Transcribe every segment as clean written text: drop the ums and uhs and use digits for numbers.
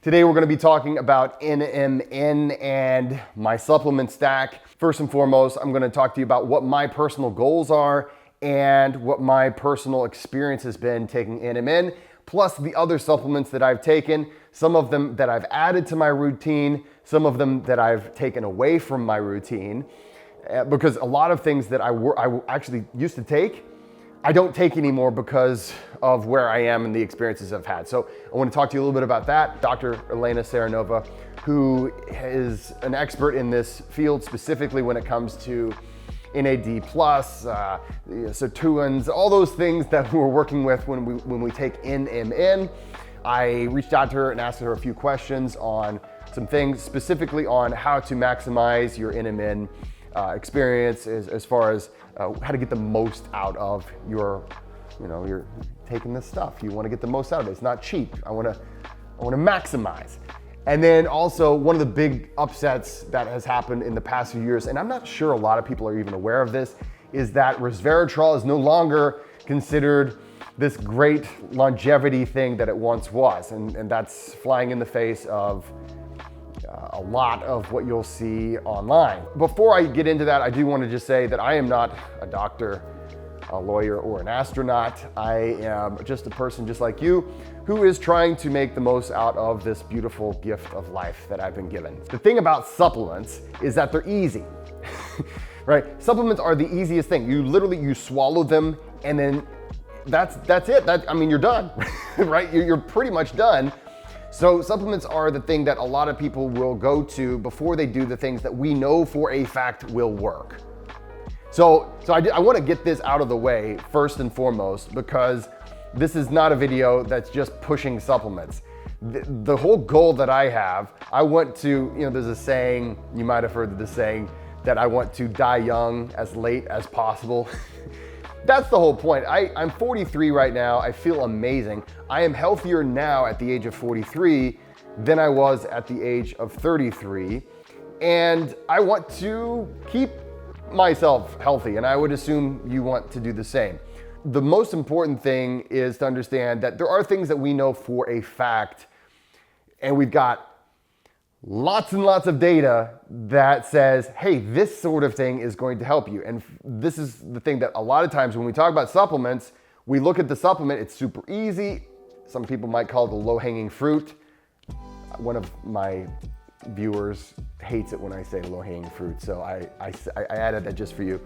Today we're going to be talking about NMN and my supplement stack. First and foremost, I'm going to talk to you about what my personal goals are and what my personal experience has been taking NMN, plus the other supplements that I've taken, some of them that I've added to my routine, some of them that I've taken away from my routine, because a lot of things that I actually used to take, I don't take anymore because of where I am and the experiences I've had. So I want to talk to you a little bit about that. Dr. Elena Seranova, who is an expert in this field, specifically when it comes to NAD+, sirtuins, all those things that we're working with when we take NMN. I reached out to her and asked her a few questions on some things, specifically on how to maximize your NMN experience as far as how to get the most out of you're taking this stuff. You want to get the most out of it. It's not cheap. I want to maximize. And then also one of the big upsets that has happened in the past few years, and I'm not sure a lot of people are even aware of this, is that resveratrol is no longer considered this great longevity thing that it once was. And that's flying in the face of a lot of what you'll see online. Before I get into that, I do want to just say that I am not a doctor, a lawyer, or an astronaut. I am just a person just like you who is trying to make the most out of this beautiful gift of life that I've been given. The thing about supplements is that they're easy, right? Supplements are the easiest thing. You swallow them and then that's it. You're done, right? You're pretty much done. So supplements are the thing that a lot of people will go to before they do the things that we know for a fact will work. So I want to get this out of the way first and foremost, because this is not a video that's just pushing supplements. The whole goal that I want to, there's a saying, you might have heard the saying, that I want to die young as late as possible. That's the whole point. I'm 43 right now. I feel amazing. I am healthier now at the age of 43 than I was at the age of 33. And I want to keep myself healthy, and I would assume you want to do the same. The most important thing is to understand that there are things that we know for a fact, and we've got lots and lots of data that says, hey, this sort of thing is going to help you. And this is the thing that a lot of times when we talk about supplements, we look at the supplement, it's super easy. Some people might call it the low-hanging fruit. One of my viewers hates it when I say low-hanging fruit, so I added that just for you.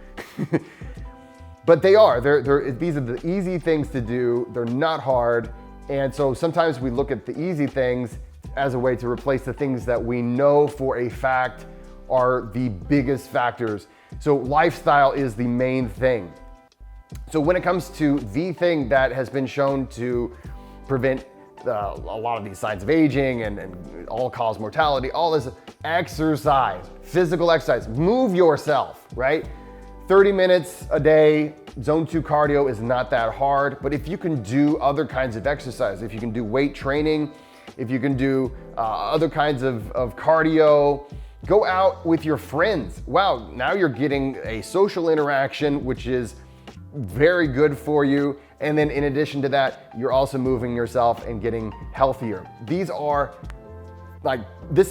But these are the easy things to do. They're not hard. And so sometimes we look at the easy things as a way to replace the things that we know for a fact are the biggest factors. So lifestyle is the main thing. So when it comes to the thing that has been shown to prevent a lot of these signs of aging and all-cause mortality, all this, exercise, physical exercise, move yourself, right? 30 minutes a day, zone 2 cardio is not that hard, but if you can do other kinds of exercise, if you can do weight training, if you can do other kinds of cardio, go out with your friends. Wow, now you're getting a social interaction, which is very good for you. And then in addition to that, you're also moving yourself and getting healthier. This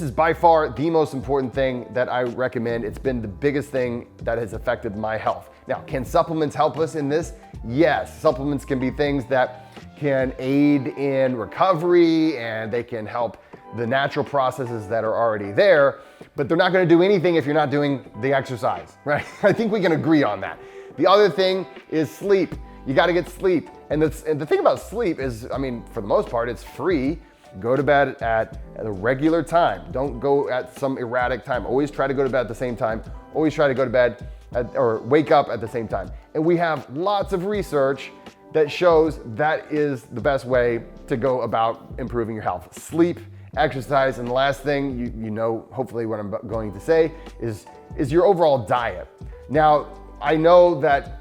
is by far the most important thing that I recommend. It's been the biggest thing that has affected my health. Now, can supplements help us in this? Yes, supplements can be things that can aid in recovery and they can help the natural processes that are already there, but they're not going to do anything if you're not doing the exercise, right? I think we can agree on that. The other thing is sleep. You got to get sleep. And the thing about sleep is, for the most part, it's free. Go to bed at a regular time. Don't go at some erratic time. Always try to go to bed at the same time. Always try to go to bed or wake up at the same time. And we have lots of research that shows that is the best way to go about improving your health. Sleep, exercise, and the last thing, you know hopefully what I'm going to say, is your overall diet. Now, I know that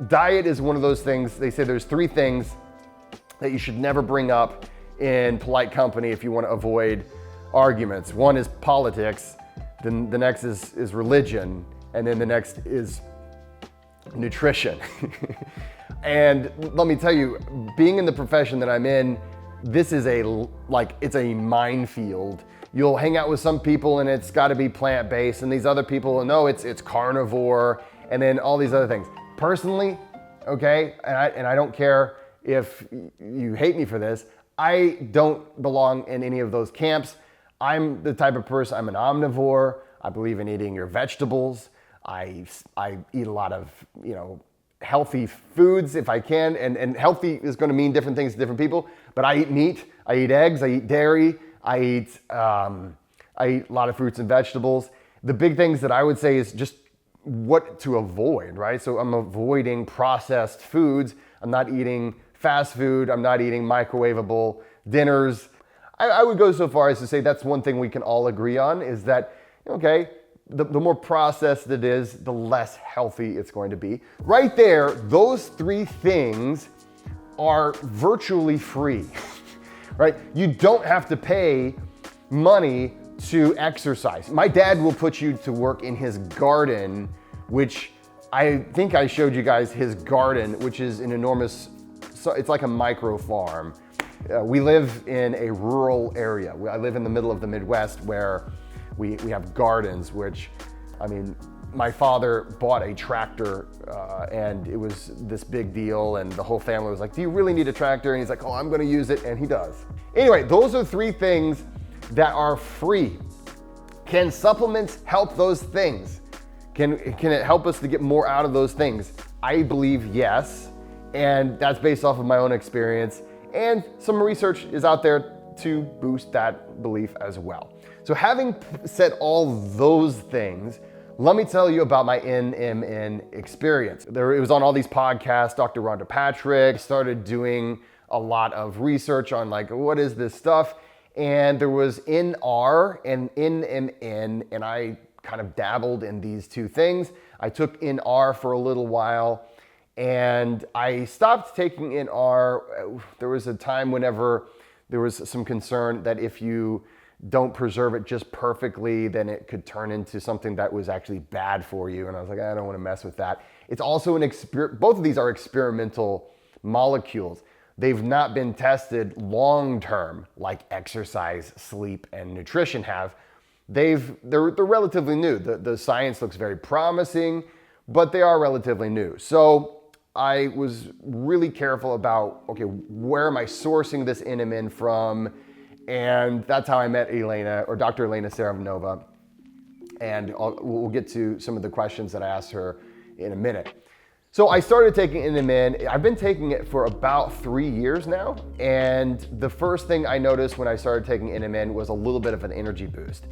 diet is one of those things, they say there's 3 things that you should never bring up in polite company if you want to avoid arguments. One is politics, then the next is religion, and then the next is nutrition. And let me tell you, being in the profession that I'm in, this is it's a minefield. You'll hang out with some people and it's got to be plant-based, and these other people, no, it's carnivore, and then all these other things. Personally, okay, and I don't care if you hate me for this, I don't belong in any of those camps. I'm the type of person, I'm an omnivore. I believe in eating your vegetables. I eat a lot of, healthy foods if I can, and healthy is going to mean different things to different people, but I eat meat, I eat eggs, I eat dairy, I eat a lot of fruits and vegetables. The big things that I would say is just what to avoid, right? So I'm avoiding processed foods. I'm not eating fast food. I'm not eating microwavable dinners. I would go so far as to say that's one thing we can all agree on, is that, okay, the more processed it is, the less healthy it's going to be. Right there, those three things are virtually free, right? You don't have to pay money to exercise. My dad will put you to work in his garden, which I think I showed you guys his garden, which is an enormous, it's like a micro farm. We live in a rural area. I live in the middle of the Midwest where we have gardens, which, my father bought a tractor and it was this big deal, and the whole family was like, do you really need a tractor? And he's like, oh, I'm gonna use it, and he does. Anyway, those are three things that are free. Can supplements help those things? Can it help us to get more out of those things? I believe yes, and that's based off of my own experience, and some research is out there to boost that belief as well. So having said all those things, let me tell you about my NMN experience. It was on all these podcasts, Dr. Rhonda Patrick, started doing a lot of research on what is this stuff? And there was NR and NMN, and I kind of dabbled in these two things. I took NR for a little while, and I stopped taking NR. There was a time whenever there was some concern that if you don't preserve it just perfectly, then it could turn into something that was actually bad for you. And I was like, I don't want to mess with that. It's also both of these are experimental molecules. They've not been tested long-term like exercise, sleep, and nutrition have. They're relatively new. The science looks very promising, but they are relatively new. So I was really careful about, okay, where am I sourcing this NMN from? And that's how I met Dr. Elena Seranova. And we'll get to some of the questions that I asked her in a minute. So I started taking NMN. I've been taking it for about 3 years now. And the first thing I noticed when I started taking NMN was a little bit of an energy boost,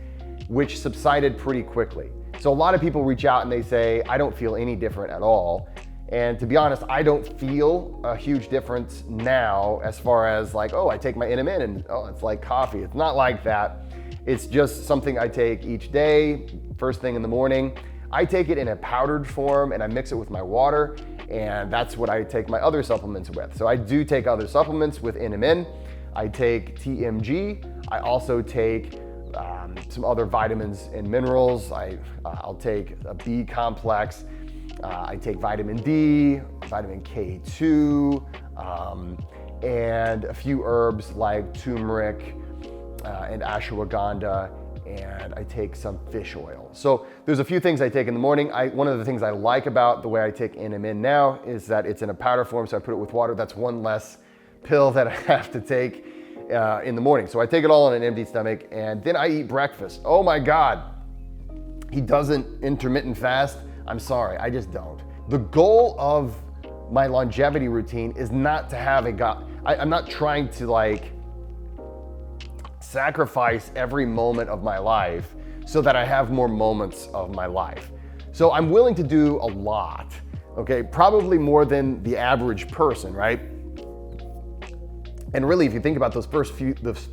which subsided pretty quickly. So a lot of people reach out and they say, I don't feel any different at all. And to be honest, I don't feel a huge difference now as far as I take my NMN and it's like coffee. It's not like that. It's just something I take each day, first thing in the morning. I take it in a powdered form and I mix it with my water, and that's what I take my other supplements with. So I do take other supplements with NMN. I take TMG. I also take some other vitamins and minerals. I'll take a B complex. I take vitamin D, vitamin K2, and a few herbs like turmeric and ashwagandha, and I take some fish oil. So there's a few things I take in the morning. One of the things I like about the way I take NMN now is that it's in a powder form, so I put it with water. That's one less pill that I have to take in the morning. So I take it all on an empty stomach, and then I eat breakfast. Oh my God, he doesn't intermittent fast. I'm sorry, I just don't. The goal of my longevity routine is not to have I'm not trying to sacrifice every moment of my life so that I have more moments of my life. So I'm willing to do a lot, okay? Probably more than the average person, right? And really, if you think about the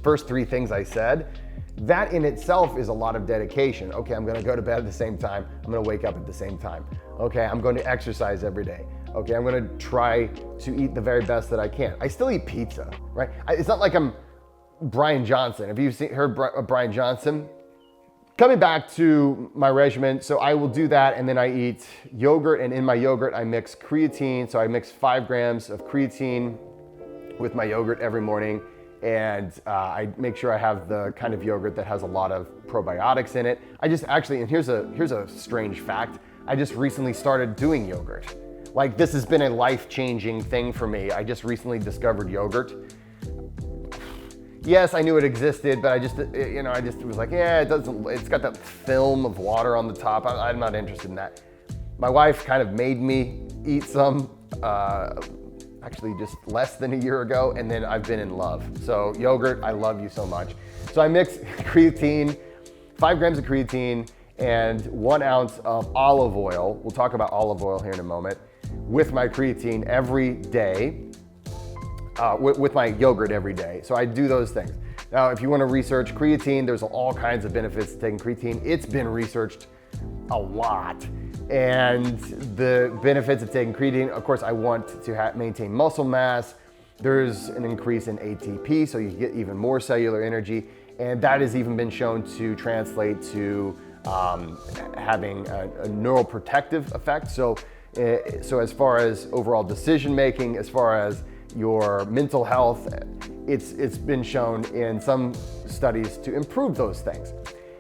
first three things I said, that in itself is a lot of dedication. Okay, I'm gonna go to bed at the same time. I'm gonna wake up at the same time. Okay, I'm going to exercise every day. Okay, I'm gonna try to eat the very best that I can. I still eat pizza, right? It's not like I'm Brian Johnson. Have you heard Brian Johnson? Coming back to my regimen, so I will do that, and then I eat yogurt, and in my yogurt I mix creatine. So I mix 5 grams of creatine with my yogurt every morning, and I make sure I have the kind of yogurt that has a lot of probiotics in it. I just actually, and here's a strange fact, I just recently started doing yogurt. Like, this has been a life-changing thing for me. I just recently discovered yogurt. Yes, I knew it existed, but I just was like, yeah, it's got that film of water on the top. I'm not interested in that. My wife kind of made me eat some, actually just less than a year ago, and then I've been in love. So yogurt, I love you so much. So I mix creatine, 5 grams of creatine, and 1 ounce of olive oil. We'll talk about olive oil here in a moment, with my creatine every day. With my yogurt every day. So I do those things. Now, if you want to research creatine, there's all kinds of benefits to taking creatine. It's been researched a lot. And the benefits of taking creatine, of course, I want to maintain muscle mass. There's an increase in ATP, so you get even more cellular energy. And that has even been shown to translate to having a neuroprotective effect. So as far as overall decision making, as far as your mental health, it's been shown in some studies to improve those things.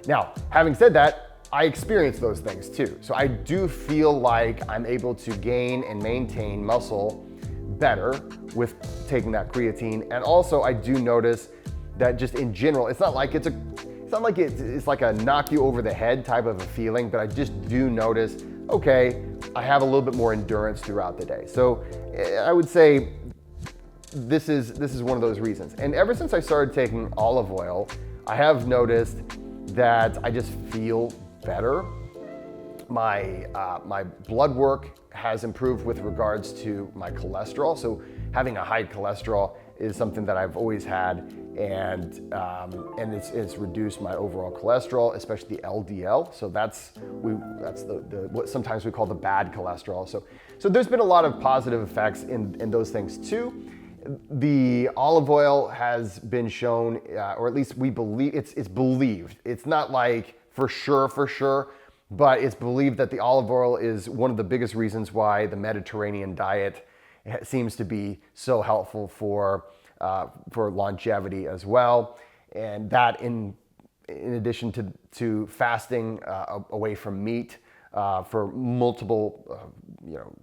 Now, having said that, I experience those things too. So I do feel like I'm able to gain and maintain muscle better with taking that creatine. And also I do notice that just in general, it's not like it's like a knock you over the head type of a feeling, but I just do notice, okay, I have a little bit more endurance throughout the day. So I would say this is one of those reasons. And ever since I started taking olive oil, I have noticed that I just feel better. My blood work has improved with regards to my cholesterol. So having a high cholesterol is something that I've always had, and it's reduced my overall cholesterol, especially the LDL. So that's what sometimes we call the bad cholesterol. So there's been a lot of positive effects in those things too. The olive oil has been shown, or at least we believe, it's believed. It's not like for sure, but it's believed that the olive oil is one of the biggest reasons why the Mediterranean diet seems to be so helpful for longevity as well. And that in addition to fasting away from meat for multiple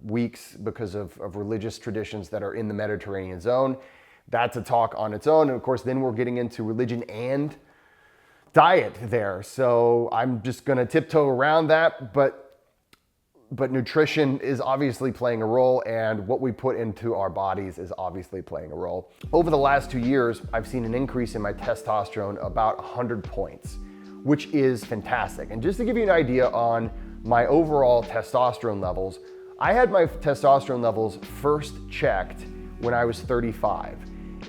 weeks because of religious traditions that are in the Mediterranean zone. That's a talk on its own. And of course, then we're getting into religion and diet there. So I'm just gonna tiptoe around that, but nutrition is obviously playing a role, and what we put into our bodies is obviously playing a role. Over the last 2 years, I've seen an increase in my testosterone about 100 points, which is fantastic. And just to give you an idea on my overall testosterone levels, I had my testosterone levels first checked when I was 35.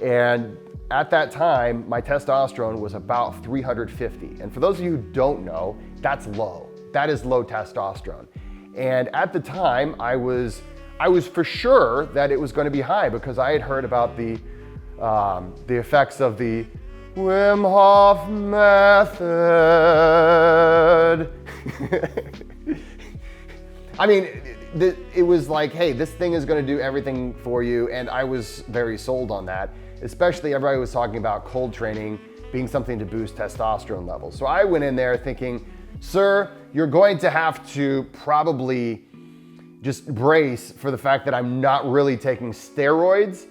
And at that time, my testosterone was about 350. And for those of you who don't know, that's low. That is low testosterone. And at the time, I was for sure that it was going to be high, because I had heard about the effects of the Wim Hof method. I mean, it was like, hey, this thing is going to do everything for you, and I was very sold on that. Especially everybody was talking about cold training being something to boost testosterone levels. So I went in there thinking, sir, you're going to have to probably just brace for the fact that I'm not really taking steroids.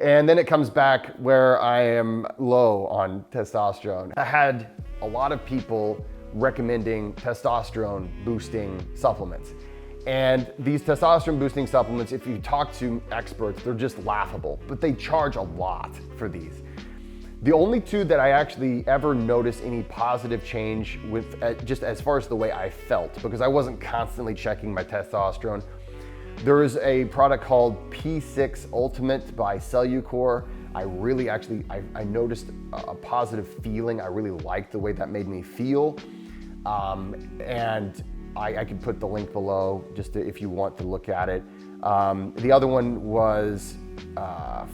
And then it comes back where I am low on testosterone. I had a lot of people recommending testosterone boosting supplements. And these testosterone boosting supplements, if you talk to experts, they're just laughable, but they charge a lot for these. The only two that I actually ever noticed any positive change with, just as far as the way I felt, because I wasn't constantly checking my testosterone, there is a product called P6 Ultimate by Cellucor. I really I noticed a positive feeling. I really liked the way that made me feel. And I can put the link below just if you want to look at it. The other one was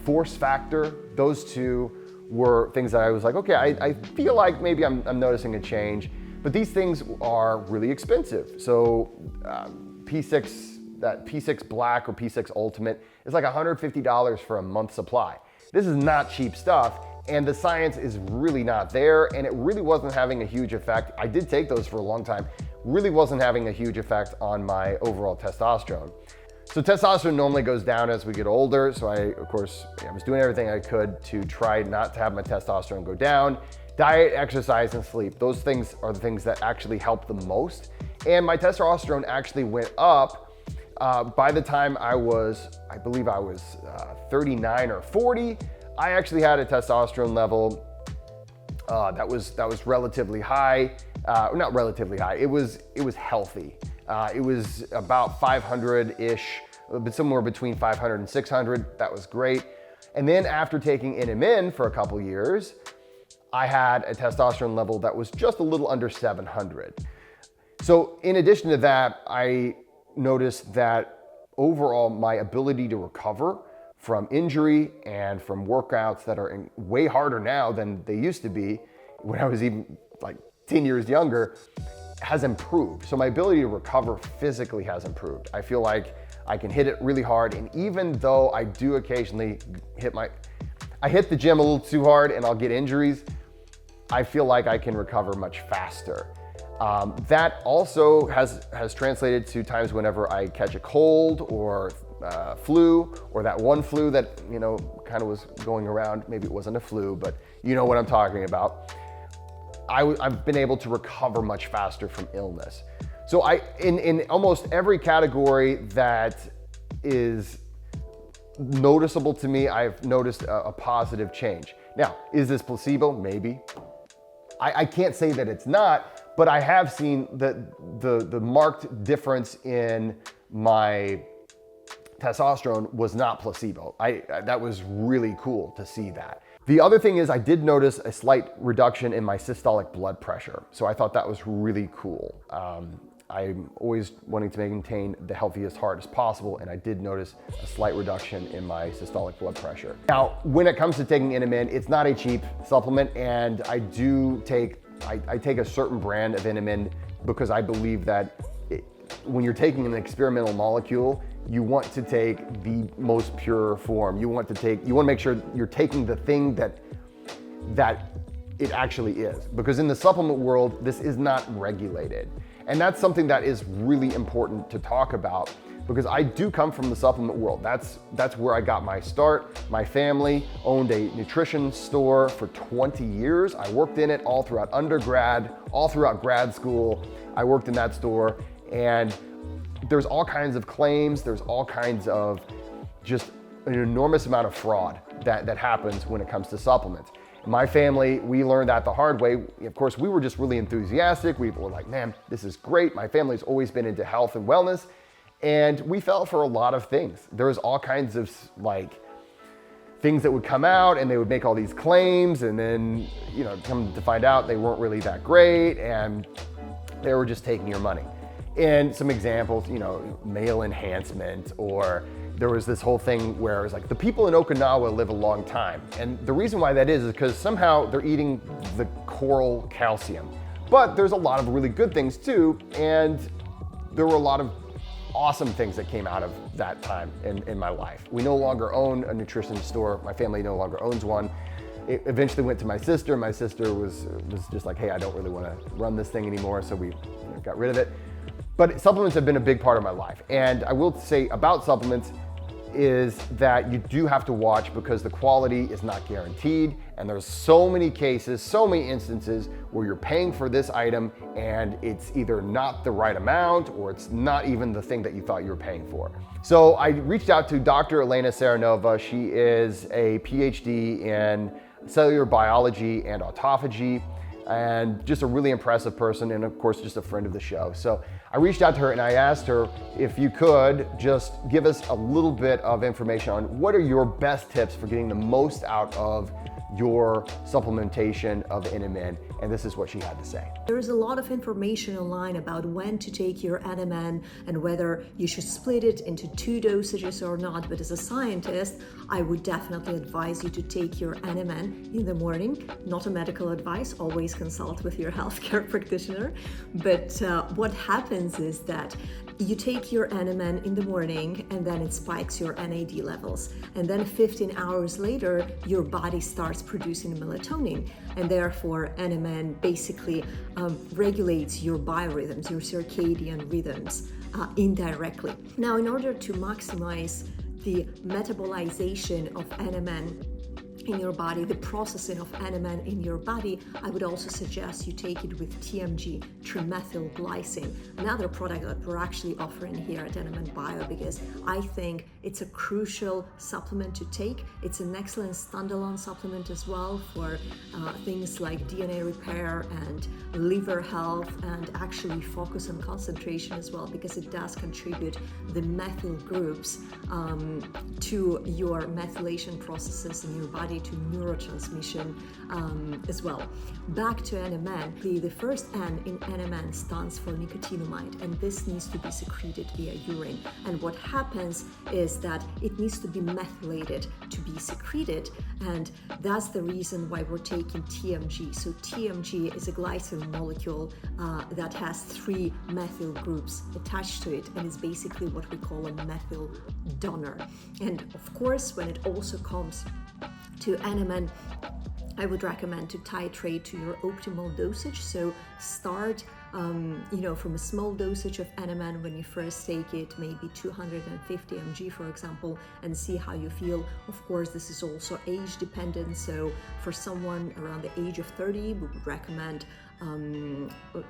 Force Factor. Those two were things that I was like, okay, I feel like maybe I'm noticing a change, but these things are really expensive. So P6 Black or P6 Ultimate is like $150 for a month supply. This is not cheap stuff, and the science is really not there, and it really wasn't having a huge effect. I did take those for a long time, really wasn't having a huge effect on my overall testosterone. So testosterone normally goes down as we get older, so I was doing everything I could to try not to have my testosterone go down. Diet, exercise, and sleep, those things are the things that actually help the most. And my testosterone actually went up by the time I believe I was 39 or 40. I actually had a testosterone level that was relatively high. Not relatively high, it was healthy. It was about 500-ish, but somewhere between 500 and 600. That was great. And then after taking NMN for a couple years, I had a testosterone level that was just a little under 700. So in addition to that, I noticed that overall my ability to recover from injury and from workouts that are way harder now than they used to be when I was even like 10 years younger has improved. So my ability to recover physically has improved. I feel like I can hit it really hard, and even though I do occasionally hit the gym a little too hard and I'll get injuries, I feel like I can recover much faster. That also has translated to times whenever I catch a cold or flu, or that one flu that kind of was going around. Maybe it wasn't a flu, but you know what I'm talking about. I've been able to recover much faster from illness. So in almost every category that is noticeable to me, I've noticed a positive change. Now, is this placebo? Maybe. I can't say that it's not, but I have seen the marked difference in my testosterone was not placebo. That was really cool to see that. The other thing is I did notice a slight reduction in my systolic blood pressure. So I thought that was really cool. I'm always wanting to maintain the healthiest heart as possible, and I did notice a slight reduction in my systolic blood pressure. Now, when it comes to taking NMN, it's not a cheap supplement, and I take a certain brand of NMN because I believe that when you're taking an experimental molecule, you want to take the most pure form. You want to make sure you're taking the thing that it actually is. Because in the supplement world, this is not regulated. And that's something that is really important to talk about, because I do come from the supplement world. That's where I got my start. My family owned a nutrition store for 20 years. I worked in it all throughout undergrad, all throughout grad school. I worked in that store, and there's all kinds of claims, there's all kinds of just an enormous amount of fraud that happens when it comes to supplements. My family, we learned that the hard way. Of course, we were just really enthusiastic. We were like, man, this is great. My family's always been into health and wellness, and we fell for a lot of things. There was all kinds of things that would come out, and they would make all these claims, and then come to find out they weren't really that great, and they were just taking your money. And some examples, male enhancement, or there was this whole thing where it was like, the people in Okinawa live a long time. And the reason why that is because somehow they're eating the coral calcium. But there's a lot of really good things too, and there were a lot of awesome things that came out of that time in my life. We no longer own a nutrition store. My family no longer owns one. It eventually went to my sister. My sister was just like, hey, I don't really want to run this thing anymore, so we got rid of it. But supplements have been a big part of my life. And I will say about supplements is that you do have to watch, because the quality is not guaranteed. And there's so many cases, so many instances where you're paying for this item and it's either not the right amount, or it's not even the thing that you thought you were paying for. So I reached out to Dr. Elena Seranova. She is a PhD in cellular biology and autophagy, and just a really impressive person, and of course just a friend of the show. So I reached out to her and I asked her if you could just give us a little bit of information on what are your best tips for getting the most out of your supplementation of NMN, and this is what she had to say. There is a lot of information online about when to take your NMN and whether you should split it into 2 dosages or not, but as a scientist, I would definitely advise you to take your NMN in the morning. Not a medical advice, always consult with your healthcare practitioner. But what happens is that you take your NMN in the morning and then it spikes your NAD levels. And then 15 hours later, your body starts starts producing melatonin, and therefore NMN basically regulates your biorhythms, your circadian rhythms indirectly. Now, in order to maximize the metabolization of NMN in your body, the processing of NMN in your body, I would also suggest you take it with TMG, trimethylglycine, another product that we're actually offering here at NMN Bio, because I think it's a crucial supplement to take. It's an excellent standalone supplement as well for things like DNA repair and liver health, and actually focus on concentration as well, because it does contribute the methyl groups to your methylation processes in your body, to neurotransmission as well. Back to NMN, the first N in NMN stands for nicotinamide, and this needs to be secreted via urine. And what happens is that it needs to be methylated to be secreted, and that's the reason why we're taking TMG. So TMG is a glycine molecule that has 3 methyl groups attached to it, and it's basically what we call a methyl donor. And of course, when it also comes to NMN, I would recommend to titrate to your optimal dosage. So start from a small dosage of NMN when you first take it, maybe 250 mg, for example, and see how you feel. Of course, this is also age dependent. So for someone around the age of 30, we would recommend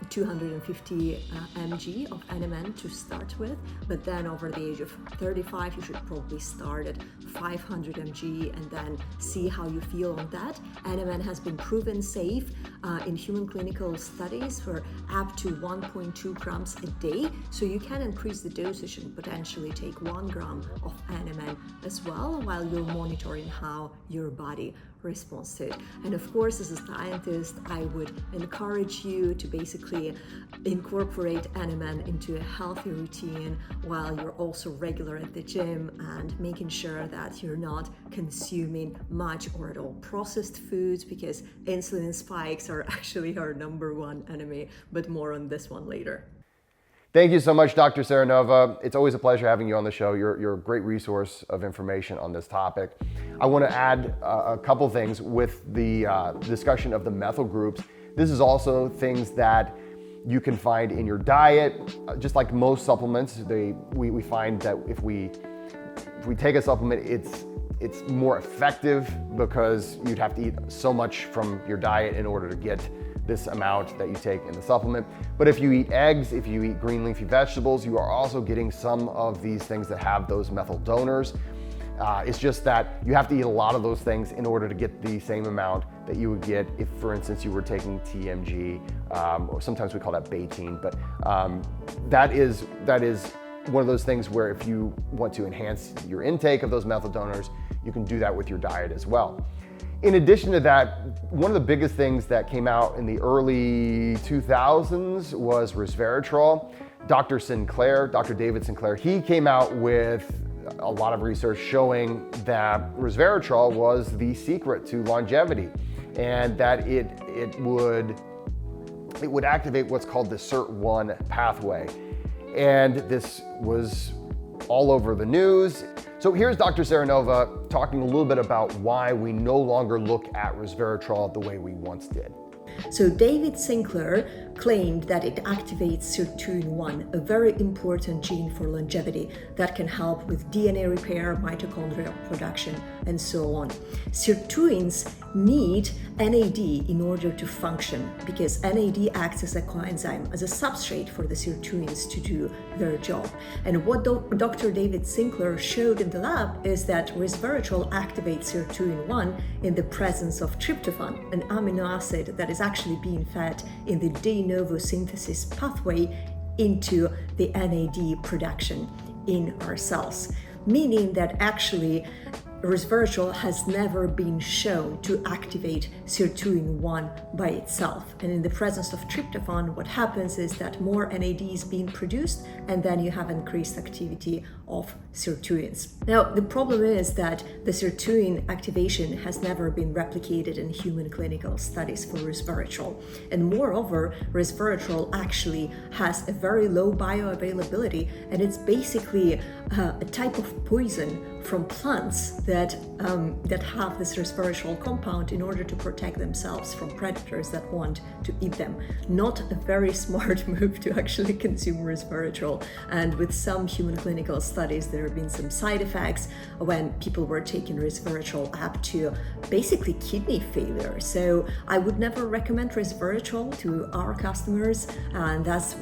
250 mg of NMN to start with, but then over the age of 35 you should probably start at 500 mg and then see how you feel on that. NMN has been proven safe in human clinical studies for up to 1.2 grams a day, so you can increase the dosage and potentially take 1 gram of NMN as well, while you're monitoring how your body response to it. And of course, as a scientist, I would encourage you to basically incorporate NMN into a healthy routine while you're also regular at the gym, and making sure that you're not consuming much or at all processed foods, because insulin spikes are actually our #1 enemy, but more on this one later. Thank you so much, Dr. Seranova. It's always a pleasure having you on the show. You're a great resource of information on this topic. I want to add a couple things with the discussion of the methyl groups. This is also things that you can find in your diet. Just like most supplements, we find that if we take a supplement, it's more effective because you'd have to eat so much from your diet in order to get this amount that you take in the supplement. But if you eat eggs, if you eat green leafy vegetables, you are also getting some of these things that have those methyl donors. It's just that you have to eat a lot of those things in order to get the same amount that you would get if, for instance, you were taking TMG, or sometimes we call that betaine, but that is one of those things where if you want to enhance your intake of those methyl donors, you can do that with your diet as well. In addition to that, one of the biggest things that came out in the early 2000s was resveratrol. Dr. David Sinclair, he came out with a lot of research showing that resveratrol was the secret to longevity, and that it would activate what's called the SIRT1 pathway. And this was all over the news. So here's Dr. Seranova talking a little bit about why we no longer look at resveratrol the way we once did. So David Sinclair claimed that it activates sirtuin-1, a very important gene for longevity that can help with DNA repair, mitochondrial production, and so on. Sirtuins need NAD in order to function, because NAD acts as a coenzyme, as a substrate for the sirtuins to do their job. And what Dr. David Sinclair showed in the lab is that resveratrol activates sirtuin-1 in the presence of tryptophan, an amino acid that is actually being fed in the de novo synthesis pathway into the NAD production in our cells, meaning that actually resveratrol has never been shown to activate sirtuin-1 by itself. And in the presence of tryptophan, what happens is that more NAD is being produced, and then you have increased activity of sirtuins. Now, the problem is that the sirtuin activation has never been replicated in human clinical studies for resveratrol. And moreover, resveratrol actually has a very low bioavailability, and it's basically a type of poison from plants that have this resveratrol compound in order to protect themselves from predators that want to eat them. Not a very smart move to actually consume resveratrol. And with some human clinical studies, there have been some side effects when people were taking resveratrol up to basically kidney failure. So I would never recommend resveratrol to our customers, and that's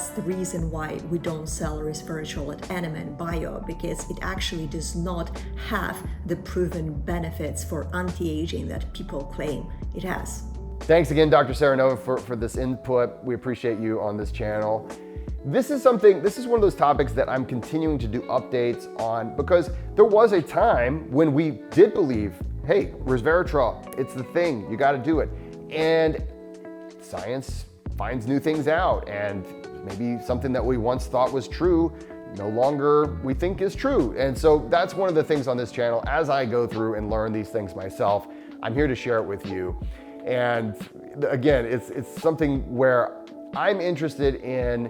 the reason why we don't sell resveratrol at NMN Bio, because it actually does not have the proven benefits for anti-aging that people claim it has. Thanks again, Dr. Seranova, for this input. We appreciate you on this channel. This is one of those topics that I'm continuing to do updates on, because there was a time when we did believe, hey, resveratrol, it's the thing, you gotta do it. And science finds new things out, and maybe something that we once thought was true no longer we think is true. And so that's one of the things on this channel. As I go through and learn these things myself, I'm here to share it with you. And again, it's something where I'm interested in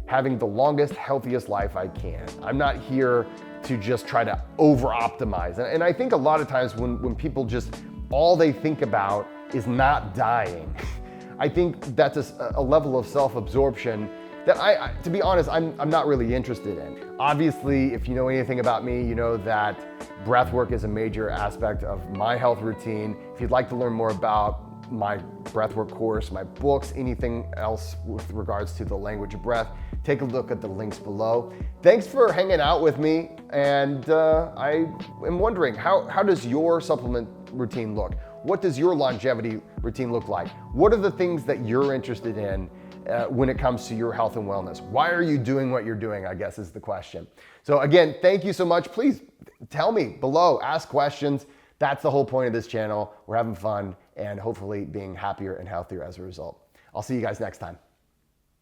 having the longest, healthiest life I can. I'm not here to just try to over-optimize. And I think a lot of times when people just, all they think about is not dying, I think that's a level of self-absorption that to be honest, I'm not really interested in. Obviously, if you know anything about me, you know that breath work is a major aspect of my health routine. If you'd like to learn more about my breathwork course, my books, anything else with regards to the language of breath, take a look at the links below. Thanks for hanging out with me, and I am wondering, how does your supplement routine look? What does your longevity routine look like? What are the things that you're interested in when it comes to your health and wellness? Why are you doing what you're doing, I guess is the question. So again, thank you so much. Please tell me below, ask questions. That's the whole point of this channel. We're having fun and hopefully being happier and healthier as a result. I'll see you guys next time.